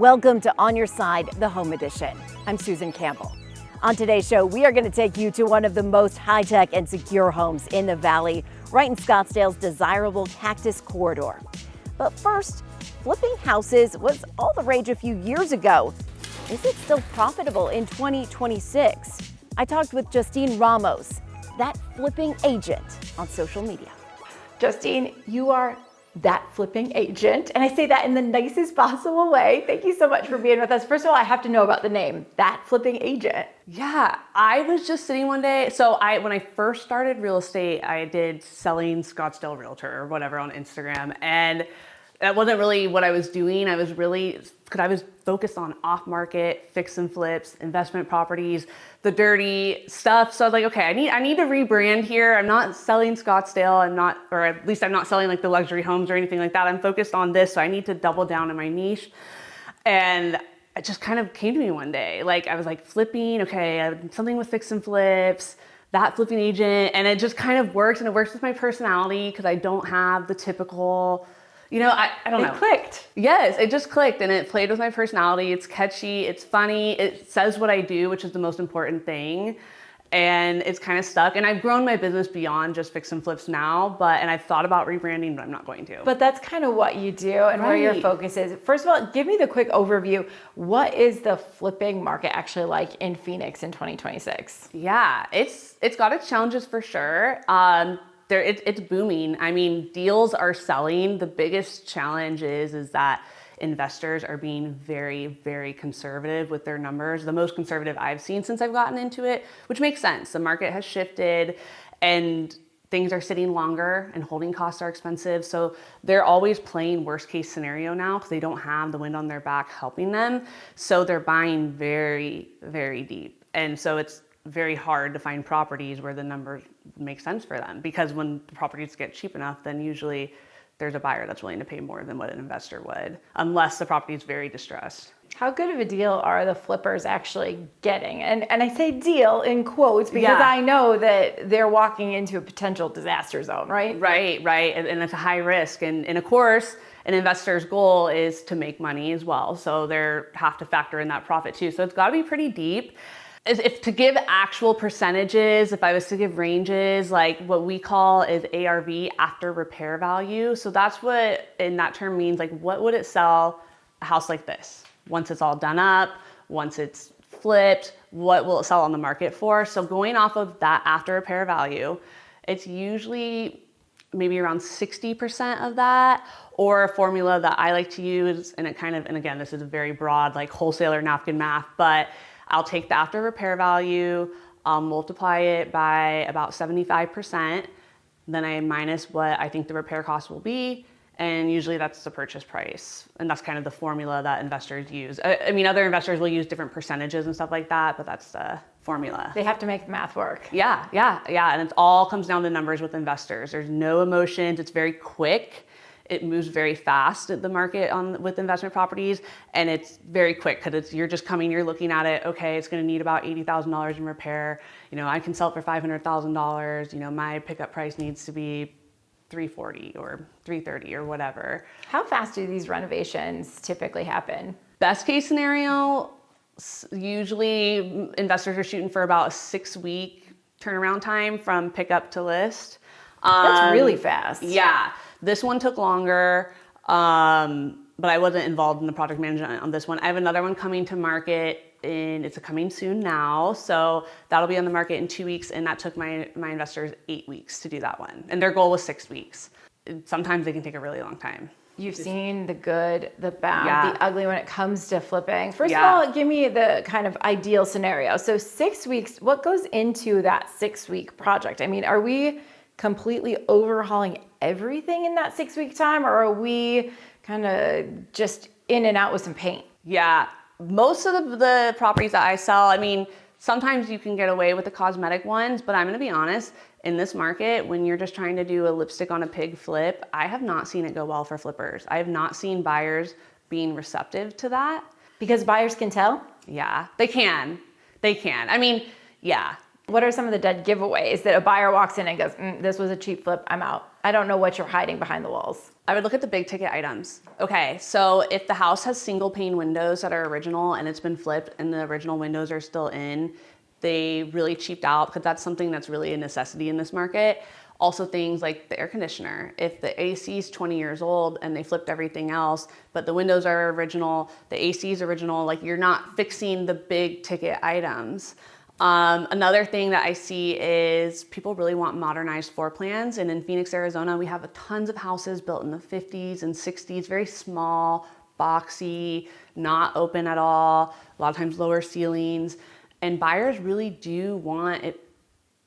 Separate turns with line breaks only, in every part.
Welcome to On Your Side, the Home Edition. I'm Susan Campbell. On today's show, we are going to take you to one of the most high-tech and secure homes in the Valley, right in Scottsdale's desirable Cactus corridor. But first, flipping houses was all the rage a few years ago. Is it still profitable in 2026? I talked with Justine Ramos, that flipping agent, on social media. Justine, you are that flipping agent, and I say that in the nicest possible way. Thank you so much for being with us. First of all, I have to know about the name, that flipping agent.
Yeah, I was just sitting one day. When I first started real estate, I did selling Scottsdale Realtor or whatever on Instagram, and that wasn't really what I was doing. I was focused on off-market, fix and flips, investment properties, the dirty stuff. So I was like, okay, I need to rebrand here. I'm not selling Scottsdale. Or at least I'm not selling like the luxury homes or anything like that. I'm focused on this. So I need to double down in my niche. And it just kind of came to me one day. Like I was like flipping, okay, something with fix and flips, that flipping agent. And it just kind of works, and it works with my personality because I don't have the typical, I don't know.
It clicked.
Yes, it just clicked, and it played with my personality. It's catchy, it's funny, it says what I do, which is the most important thing. And it's kind of stuck. And I've grown my business beyond just fix and flips now, and I've thought about rebranding, but I'm not going to.
But that's kind of what you do and where your focus is. First of all, give me the quick overview. What is the flipping market actually like in Phoenix in 2026?
Yeah, it's got its challenges for sure. It's booming. I mean, deals are selling. The biggest challenge is that investors are being very, very conservative with their numbers. The most conservative I've seen since I've gotten into it, which makes sense. The market has shifted and things are sitting longer and holding costs are expensive. So they're always playing worst case scenario now because they don't have the wind on their back helping them. So they're buying very, very deep. And so it's very hard to find properties where the numbers make sense for them, because when the properties get cheap enough, then usually there's a buyer that's willing to pay more than what an investor would, unless the property is very distressed.
How good of a deal are the flippers actually getting? And I say deal in quotes because I know that they're walking into a potential disaster zone, right?
Right. And it's a high risk. And of course, an investor's goal is to make money as well. So they have to factor in that profit too. So it's got to be pretty deep. If to give actual percentages, if I was to give ranges, like what we call is ARV, after repair value. So that's what in that term means, like what would it sell a house like this? Once it's all done up, once it's flipped, what will it sell on the market for? So going off of that after repair value, it's usually maybe around 60% of that, or a formula that I like to use. And again, this is a very broad, like wholesaler napkin math, but I'll take the after repair value, I'll multiply it by about 75%, then I minus what I think the repair cost will be, and usually that's the purchase price. And that's kind of the formula that investors use. I mean, other investors will use different percentages and stuff like that, but that's the formula.
They have to make the math work.
Yeah. And it all comes down to numbers with investors. There's no emotions, it's very quick. It moves very fast at the market with investment properties, and it's very quick because you're looking at it. Okay, it's going to need about $80,000 in repair. I can sell it for $500,000. My pickup price needs to be $340 or $330 or whatever.
How fast do these renovations typically happen?
Best case scenario, usually investors are shooting for about a 6-week turnaround time from pickup to list.
That's really fast.
Yeah. This one took longer, but I wasn't involved in the project management on this one. I have another one coming to market, and it's coming soon now. So that'll be on the market in 2 weeks, and that took my investors 8 weeks to do that one. And their goal was 6 weeks. Sometimes they can take a really long time.
You've seen the good, the bad, the ugly when it comes to flipping. First of all, give me the kind of ideal scenario. So 6 weeks, what goes into that 6-week project? I mean, are we completely overhauling everything in that 6-week time, or are we kind of just in and out with some paint?
Yeah, most of the properties that I sell, I mean, sometimes you can get away with the cosmetic ones, but I'm going to be honest, in this market, when you're just trying to do a lipstick on a pig flip, I have not seen it go well for flippers. I have not seen buyers being receptive to that.
Because buyers can tell?
Yeah, they can. I mean, yeah.
What are some of the dead giveaways that a buyer walks in and goes, this was a cheap flip, I'm out I don't know what you're hiding behind the walls.
I would look at the big ticket items. Okay, so if the house has single pane windows that are original and it's been flipped and the original windows are still in, they really cheaped out because that's something that's really a necessity in this market. Also things like the air conditioner. If the AC is 20 years old and they flipped everything else, but the windows are original, the AC is original, like you're not fixing the big ticket items. Another thing that I see is people really want modernized floor plans. And in Phoenix, Arizona, we have tons of houses built in the 50s and 60s, very small, boxy, not open at all, a lot of times lower ceilings. And buyers really do want it.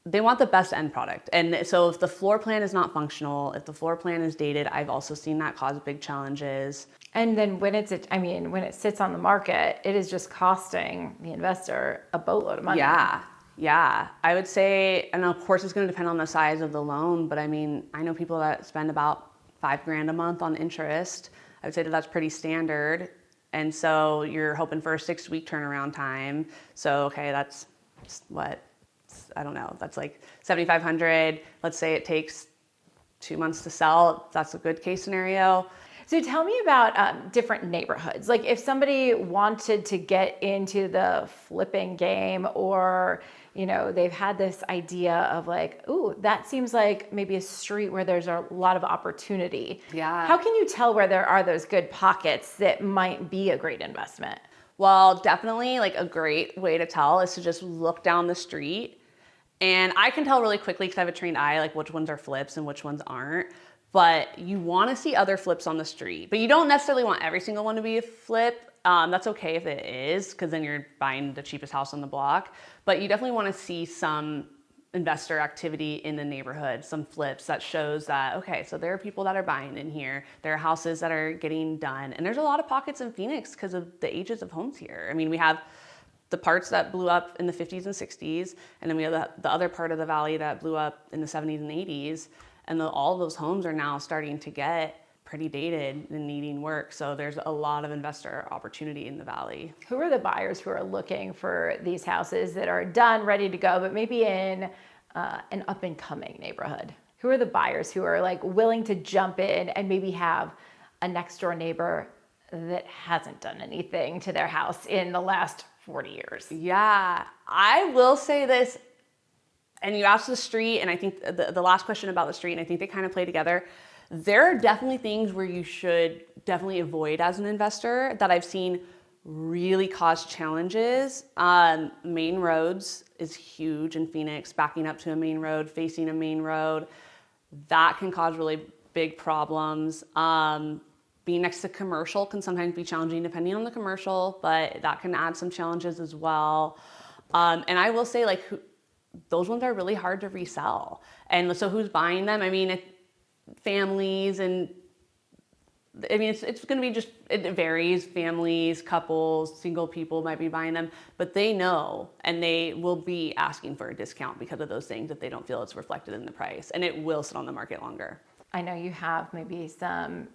They want the best end product. And so if the floor plan is not functional, if the floor plan is dated, I've also seen that cause big challenges.
And then when when it sits on the market, it is just costing the investor a boatload of money.
Yeah. I would say, and of course it's going to depend on the size of the loan, but I mean, I know people that spend about $5,000 a month on interest. I would say that that's pretty standard. And so you're hoping for a 6-week turnaround time. So, okay, that's what? I don't know, that's like $7,500. Let's say it takes 2 months to sell. That's a good case scenario.
So tell me about different neighborhoods. Like if somebody wanted to get into the flipping game, or, you know, they've had this idea of like, ooh, that seems like maybe a street where there's a lot of opportunity.
Yeah.
How can you tell where there are those good pockets that might be a great investment?
Well, definitely like a great way to tell is to just look down the street. And I can tell really quickly because I have a trained eye, like which ones are flips and which ones aren't. But you want to see other flips on the street. But you don't necessarily want every single one to be a flip. That's okay if it is, because then you're buying the cheapest house on the block. But you definitely want to see some investor activity in the neighborhood, some flips that shows that, okay, so there are people that are buying in here. There are houses that are getting done. And there's a lot of pockets in Phoenix because of the ages of homes here. I mean, we have the parts that blew up in the 50s and 60s, and then we have the other part of the valley that blew up in the 70s and 80s. And all of those homes are now starting to get pretty dated and needing work. So there's a lot of investor opportunity in the valley.
Who are the buyers who are looking for these houses that are done, ready to go, but maybe in an up and coming neighborhood? Who are the buyers who are like willing to jump in and maybe have a next door neighbor that hasn't done anything to their house in the last 40 years?
Yeah, I will say this. And you asked the street, and I think the last question about the street, and I think they kind of play together. There are definitely things where you should definitely avoid as an investor that I've seen really cause challenges. Main roads is huge in Phoenix, backing up to a main road, facing a main road. That can cause really big problems. Being next to commercial can sometimes be challenging depending on the commercial, but that can add some challenges as well. And I will say, like, those ones are really hard to resell. And so who's buying them? I mean, families, and I mean, it's going to be it varies. Families, couples, single people might be buying them, but they know, and they will be asking for a discount because of those things if they don't feel it's reflected in the price, and it will sit on the market longer.
I know you have maybe some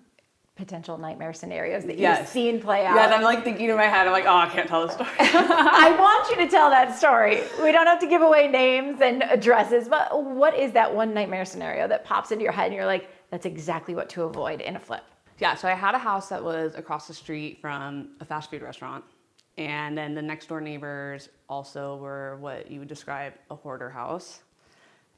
potential nightmare scenarios that
Yes.
you've seen play out.
Yeah, I'm like thinking in my head, I'm like, oh, I can't tell the story.
I want you to tell that story. We don't have to give away names and addresses, but what is that one nightmare scenario that pops into your head and you're like, that's exactly what to avoid in a flip?
Yeah, so I had a house that was across the street from a fast food restaurant. And then the next door neighbors also were what you would describe a hoarder house.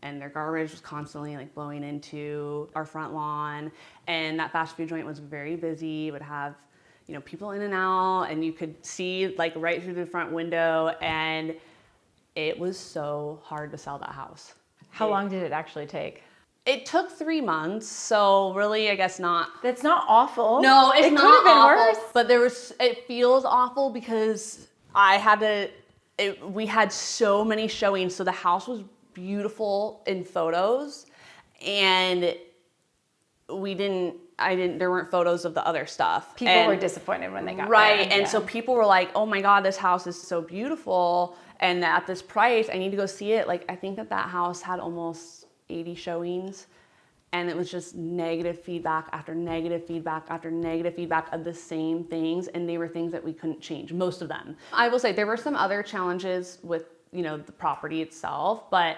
And their garbage was constantly like blowing into our front lawn. And that fast food joint was very busy, would have, you know, people in and out, and you could see like right through the front window. And it was so hard to sell that house.
How long did it actually take?
It took 3 months, so really, I guess not.
That's not awful.
No, it's
it
not
could have been
awful,
worse.
but it feels awful because we had so many showings, so the house was beautiful in photos, and there weren't photos of the other stuff.
People were disappointed when they got
right,
there.
and so people were like, oh my God, this house is so beautiful, and at this price, I need to go see it. Like, I think that house had almost 80 showings, and it was just negative feedback after negative feedback after negative feedback of the same things, and they were things that we couldn't change, most of them. I will say there were some other challenges with, you know, the property itself, but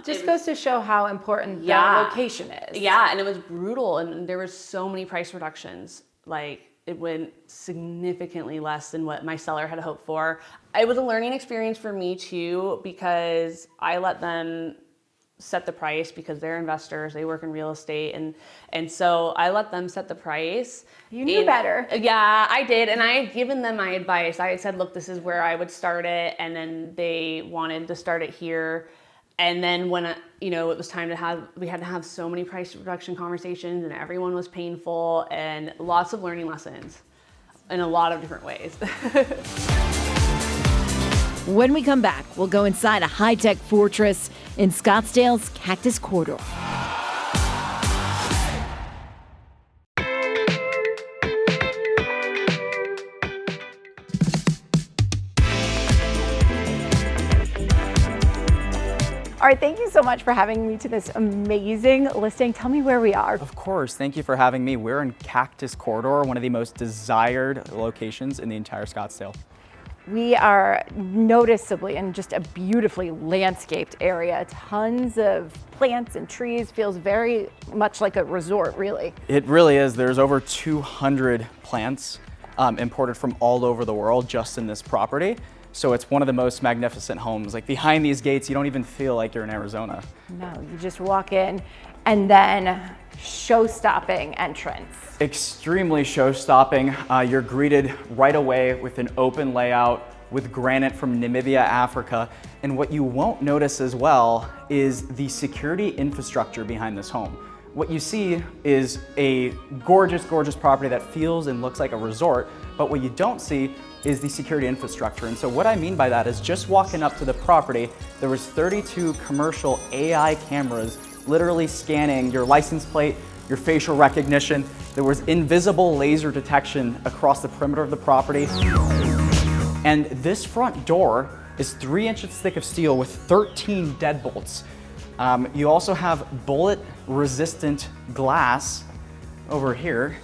Just goes to show how important that location is.
Yeah, and it was brutal, and there was so many price reductions. Like, it went significantly less than what my seller had hoped for. It was a learning experience for me too, because I let them set the price because they're investors, they work in real estate, and so I let them set the price.
You knew better.
Yeah, I did, and I had given them my advice. I had said, look, this is where I would start it, and then they wanted to start it here. And then when it was time we had to have so many price reduction conversations, and everyone was painful, and lots of learning lessons in a lot of different ways.
When we come back, we'll go inside a high-tech fortress in Scottsdale's Cactus Corridor. All right, thank you so much for having me to this amazing listing. Tell me where we are.
Of course, thank you for having me. We're in Cactus Corridor, one of the most desired locations in the entire Scottsdale.
We are noticeably in just a beautifully landscaped area. Tons of plants and trees, feels very much like a resort, really.
It really is. There's over 200 plants imported from all over the world just in this property. So it's one of the most magnificent homes. Like, behind these gates, you don't even feel like you're in Arizona.
No, you just walk in and then show-stopping entrance.
Extremely show-stopping. You're greeted right away with an open layout with granite from Namibia, Africa. And what you won't notice as well is the security infrastructure behind this home. What you see is a gorgeous, gorgeous property that feels and looks like a resort, but what you don't see is the security infrastructure. And so what I mean by that is, just walking up to the property, there was 32 commercial AI cameras literally scanning your license plate, your facial recognition. There was invisible laser detection across the perimeter of the property. And this front door is 3 inches thick of steel with 13 deadbolts. You also have bullet-resistant glass over here.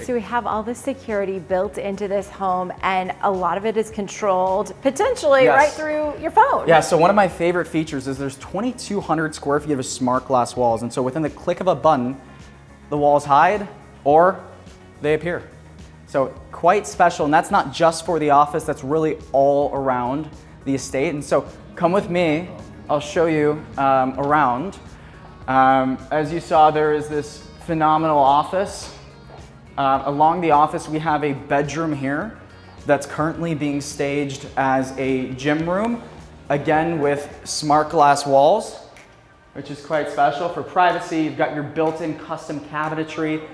So we have all the security built into this home, and a lot of it is controlled potentially right through your phone.
Yeah, so one of my favorite features is there's 2,200 square feet of smart glass walls. And so within the click of a button, the walls hide or they appear. So quite special. And that's not just for the office, that's really all around the estate. And so come with me, I'll show you around. As you saw, there is this phenomenal office. Along the office, we have a bedroom here that's currently being staged as a gym room, again with smart glass walls, which is quite special. For privacy, you've got your built-in custom cabinetry,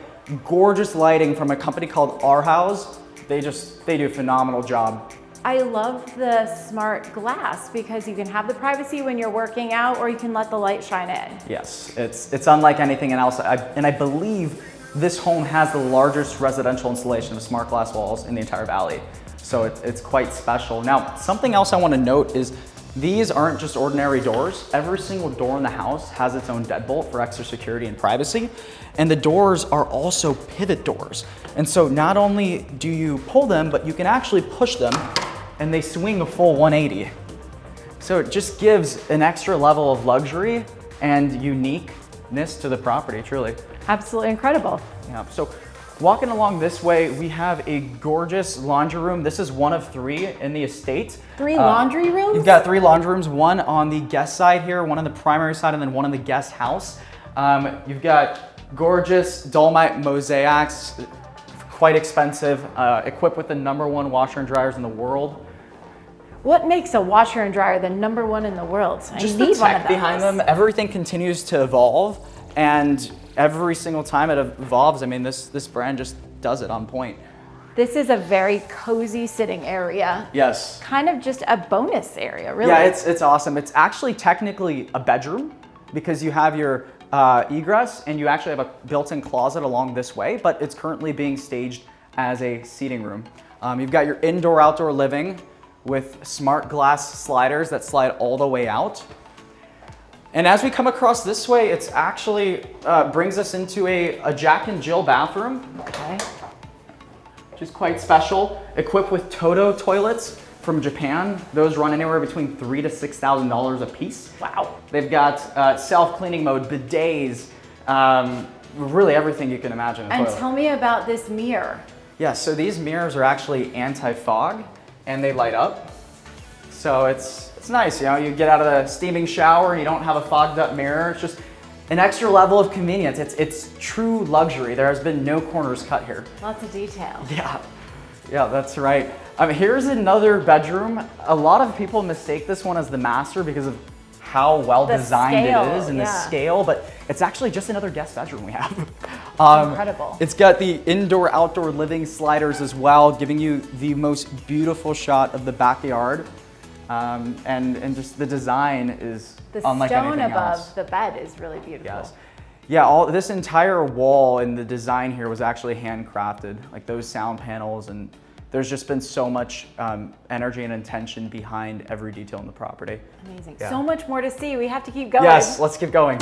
gorgeous lighting from a company called Our House. They do a phenomenal job.
I love the smart glass because you can have the privacy when you're working out, or you can let the light shine in.
Yes, it's unlike anything else. And I believe this home has the largest residential installation of smart glass walls in the entire valley. So it's quite special. Now, something else I want to note is these aren't just ordinary doors. Every single door in the house has its own deadbolt for extra security and privacy. And the doors are also pivot doors. And so not only do you pull them, but you can actually push them and they swing a full 180. So it just gives an extra level of luxury and uniqueness to the property, truly.
Absolutely incredible.
Yeah, so walking along this way, we have a gorgeous laundry room. This is one of 3 in the estate.
3 laundry rooms?
You've got 3 laundry rooms, one on the guest side here, one on the primary side, and then one on the guest house. You've got gorgeous dolomite mosaics, quite expensive, equipped with the #1 washer and dryers in the world.
What makes a washer and dryer the #1 in the world?
Just the tech behind them. Everything continues to evolve, and every single time it evolves, I mean, this brand just does it on point.
This is a very cozy sitting area.
Yes.
Kind of just a bonus area, really.
Yeah, it's awesome. It's actually technically a bedroom because you have your egress and you actually have a built-in closet along this way, but it's currently being staged as a seating room. You've got your indoor-outdoor living with smart glass sliders that slide all the way out. And as we come across this way, it's actually brings us into a Jack and Jill bathroom.
Okay.
Which is quite special, equipped with Toto toilets. from Japan. Those run anywhere between $3,000 to $6,000 a piece.
Wow.
They've got self-cleaning mode, bidets, really everything you can imagine.
And tell me about this mirror.
Yeah, so these mirrors are actually anti-fog and they light up. So it's nice, you know, you get out of the steaming shower and you don't have a fogged up mirror. It's just an extra level of convenience. It's true luxury. There has been no corners cut here.
Lots of detail.
Yeah, that's right. Here's another bedroom. A lot of people mistake this one as the master because of how well designed it is and the scale, but it's actually just another guest bedroom we have.
Incredible.
It's got the indoor-outdoor living sliders as well, giving you the most beautiful shot of the backyard. And just the design is unlike anything else.
The stone above the bed is really beautiful.
Yes. Yeah, this entire wall and the design here was actually handcrafted, like those sound panels, and there's just been so much energy and intention behind every detail in the property.
Amazing.
Yeah.
So much more to see. We have to keep going.
Yes, let's keep going.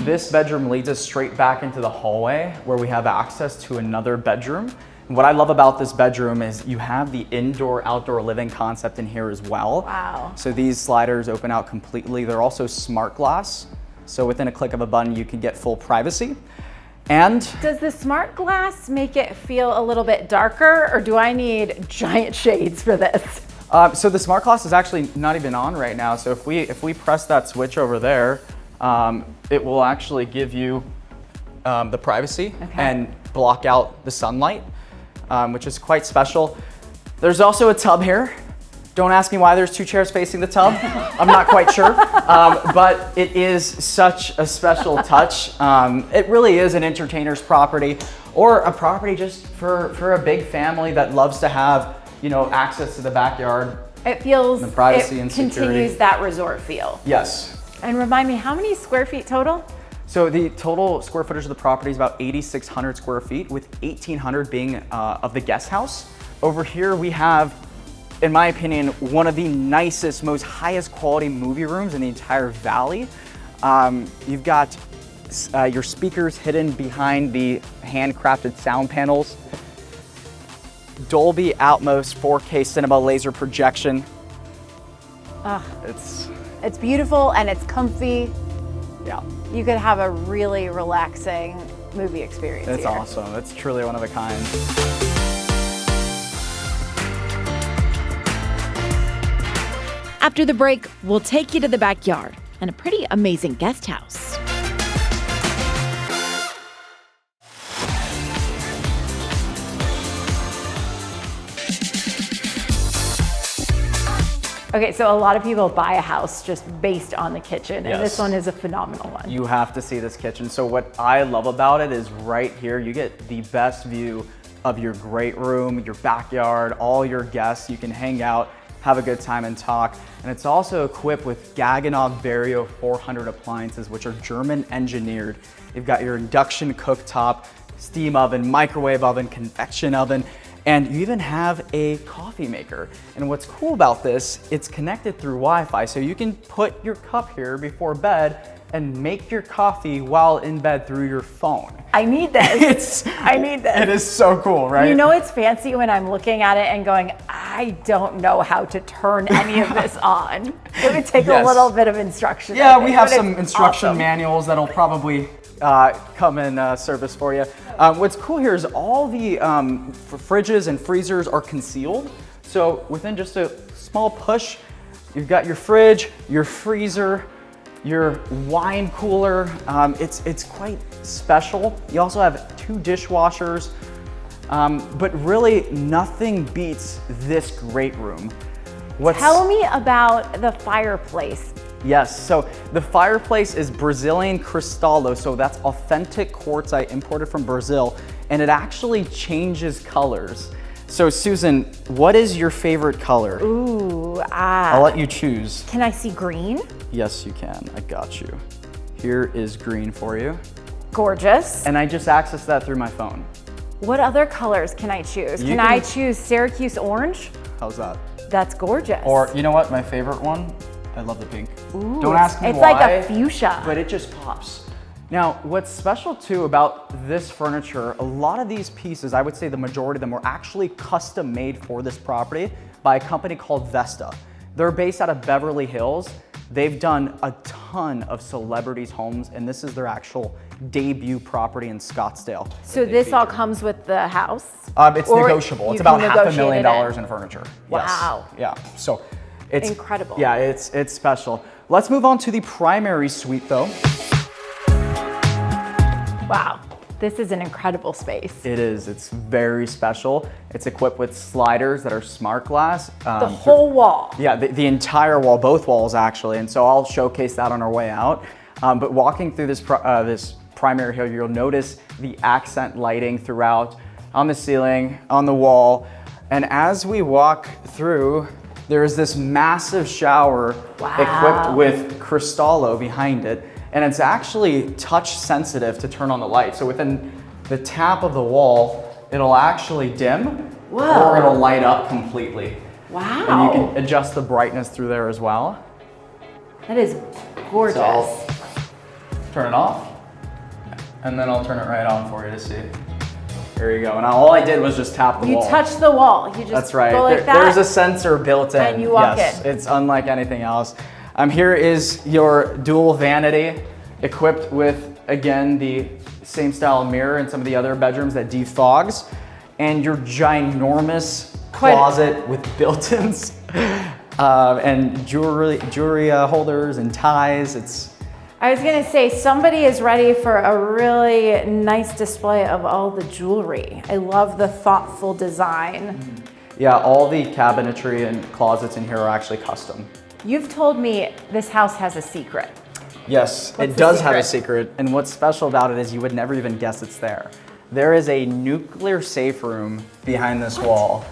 This bedroom leads us straight back into the hallway where we have access to another bedroom. And what I love about this bedroom is you have the indoor-outdoor living concept in here as well.
Wow.
So these sliders open out completely. They're also smart glass. So within a click of a button, you can get full privacy. And
does the smart glass make it feel a little bit darker, or do I need giant shades for this?
So the smart glass is actually not even on right now. So if we press that switch over there, it will actually give you the privacy and block out the sunlight, which is quite special. There's also a tub here. Don't ask me why there's two chairs facing the tub. I'm not quite sure, but it is such a special touch. It really is an entertainer's property, or a property just for a big family that loves to have, you know, access to the backyard.
It feels,
the privacy and security.
Continues that resort feel.
Yes.
And remind me, how many square feet total?
So the total square footage of the property is about 8,600 square feet, with 1,800 being of the guest house. Over here we have, in my opinion, one of the nicest, most highest quality movie rooms in the entire valley. You've got your speakers hidden behind the handcrafted sound panels. Dolby Atmos 4K cinema laser projection.
It's beautiful and it's comfy.
Yeah.
You could have a really relaxing movie experience.
It's
here.
awesome. It's truly one of a kind.
After the break, we'll take you to the backyard and a pretty amazing guest house.
Okay, so a lot of people buy a house just based on the kitchen, and this
Yes.
one is a phenomenal one.
You have to see this kitchen. So what I love about it is right here, you get the best view of your great room, your backyard, all your guests. You can hang out, have a good time and talk. And it's also equipped with Gaggenau Vario 400 appliances, which are German engineered. You've got your induction cooktop, steam oven, microwave oven, convection oven, and you even have a coffee maker. And what's cool about this, it's connected through Wi-Fi. So you can put your cup here before bed and make your coffee while in bed through your phone.
I need this. I need this.
It is so cool, right?
You know it's fancy when I'm looking at it and going, I don't know how to turn any of this on. It would take a little bit of instruction.
Yeah, we have some instruction manuals that'll probably come in service for you. What's cool here is all the fridges and freezers are concealed. So within just a small push, you've got your fridge, your freezer, your wine cooler. It's quite special. You also have 2 dishwashers, but really nothing beats this great room.
Tell me about the fireplace.
Yes, so the fireplace is Brazilian Cristallo, so that's authentic quartzite imported from Brazil, and it actually changes colors. So Susan, what is your favorite color?
Ooh,
I'll let you choose.
Can I see green?
Yes, you can, I got you. Here is green for you.
Gorgeous.
And I just accessed that through my phone.
What other colors can I choose? Can I choose Syracuse orange?
How's that?
That's gorgeous.
Or, you know what, my favorite one? I love the pink.
Ooh,
Don't ask me
it's
why.
It's like a fuchsia.
But it just pops. Now, what's special too about this furniture, a lot of these pieces, I would say the majority of them were actually custom made for this property by a company called Vesta. They're based out of Beverly Hills. They've done a ton of celebrities' homes, and this is their actual debut property in Scottsdale.
So this all comes with the house?
It's
Or
negotiable. It's
you
about
can
$500,000
negotiate
in furniture.
Wow.
Yes. Yeah. So it's
incredible.
Yeah, it's special. Let's move on to the primary suite though.
Wow, this is an incredible space.
It is. It's very special. It's equipped with sliders that are smart glass.
The whole wall.
Yeah, the entire wall, both walls actually. And so I'll showcase that on our way out. But walking through this primary here, you'll notice the accent lighting throughout, on the ceiling, on the wall. And as we walk through, there's this massive shower equipped with Cristallo behind it. And it's actually touch sensitive to turn on the light. So within the tap of the wall, it'll actually dim or it'll light up completely.
Wow.
And you can adjust the brightness through there as well.
That is gorgeous.
So I'll turn it off and then I'll turn it right on for you to see. There you go. And all I did was just tap the wall.
You touch the wall. You just
That's right.
go like that.
There's a sensor built in.
And you walk in.
It's unlike anything else. Here is your dual vanity equipped with, again, the same style mirror in some of the other bedrooms that defogs, and your ginormous closet with built-ins and jewelry holders and ties.
I was gonna say, somebody is ready for a really nice display of all the jewelry. I love the thoughtful design.
Yeah, all the cabinetry and closets in here are actually custom.
You've told me this house has a secret.
Yes, it does have a secret, and what's special about it is you would never even guess it's there. There is a nuclear safe room behind this wall,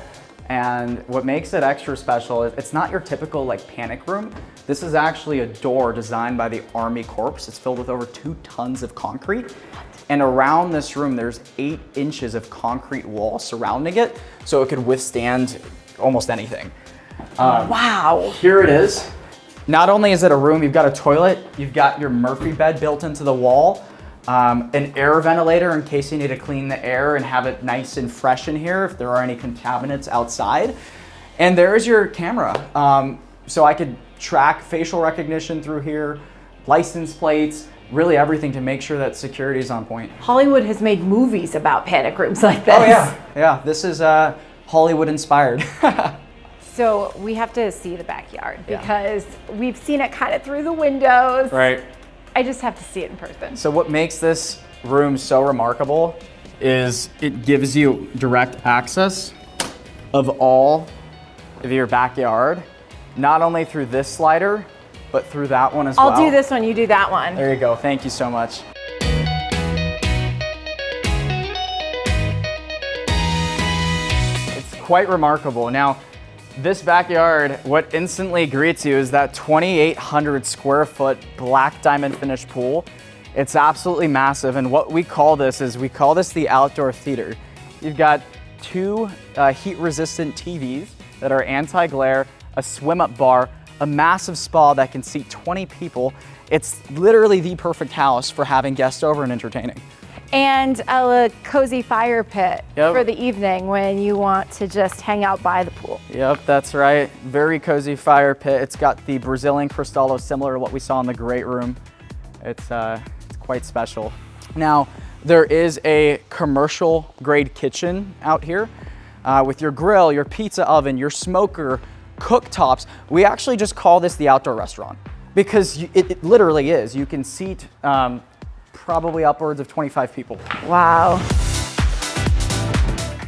and what makes it extra special is it's not your typical panic room. This is actually a door designed by the Army Corps. It's filled with over 2 tons of concrete, and around this room there's 8 inches of concrete wall surrounding it, so it could withstand almost anything.
Wow.
Here it is. Not only is it a room, you've got a toilet, you've got your Murphy bed built into the wall, an air ventilator in case you need to clean the air and have it nice and fresh in here if there are any contaminants outside. And there's your camera. So I could track facial recognition through here, license plates, really everything to make sure that security is on point.
Hollywood has made movies about panic rooms like this.
Oh yeah, this is Hollywood inspired.
So we have to see the backyard because we've seen it kind of through the windows.
Right.
I just have to see it in person.
So what makes this room so remarkable is it gives you direct access of all of your backyard, not only through this slider, but through that one as well.
I'll do this one, you do that one.
There you go. Thank you so much. It's quite remarkable. Now, this backyard, what instantly greets you is that 2,800 square foot black diamond finish pool. It's absolutely massive, and what we call this the outdoor theater. You've got 2 heat-resistant TVs that are anti-glare, a swim-up bar, a massive spa that can seat 20 people. It's literally the perfect house for having guests over and entertaining.
And a cozy fire pit for the evening when you want to just hang out by the pool.
Yep, that's right. Very cozy fire pit. It's got the Brazilian Cristallo similar to what we saw in the great room. It's quite special. Now, there is a commercial grade kitchen out here with your grill, your pizza oven, your smoker, cooktops. We actually just call this the outdoor restaurant because it literally is. You can seat probably upwards of 25 people.
Wow.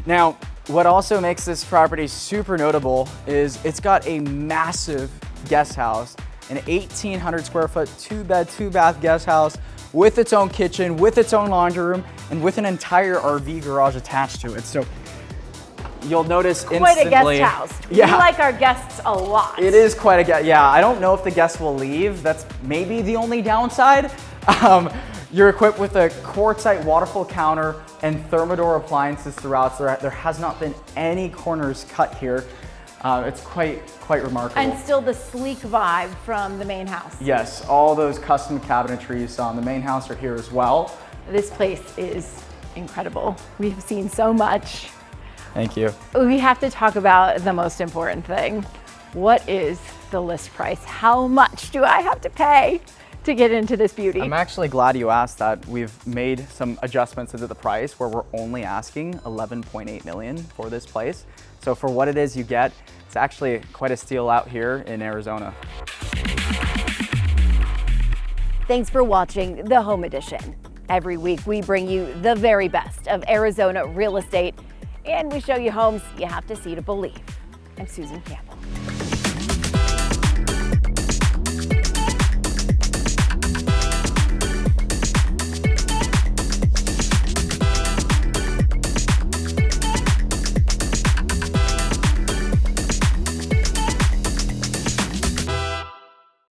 Now, what also makes this property super notable is it's got a massive guest house, an 1,800 square foot, 2-bed, 2-bath guest house with its own kitchen, with its own laundry room, and with an entire RV garage attached to it. So you'll notice instantly.
Quite a guest house.
Yeah.
We like our guests a lot.
It is quite a guest. Yeah, I don't know if the guests will leave. That's maybe the only downside. You're equipped with a quartzite waterfall counter and Thermador appliances throughout, so there has not been any corners cut here. It's quite remarkable.
And still the sleek vibe from the main house.
Yes, all those custom cabinetry you saw in the main house are here as well.
This place is incredible. We've seen so much.
Thank you.
We have to talk about the most important thing. What is the list price? How much do I have to pay to get into this beauty?
I'm actually glad you asked that. We've made some adjustments into the price where we're only asking $11.8 million for this place. So for what it is you get, it's actually quite a steal out here in Arizona.
Thanks for watching The Home Edition. Every week we bring you the very best of Arizona real estate, and we show you homes you have to see to believe. I'm Susan Campbell.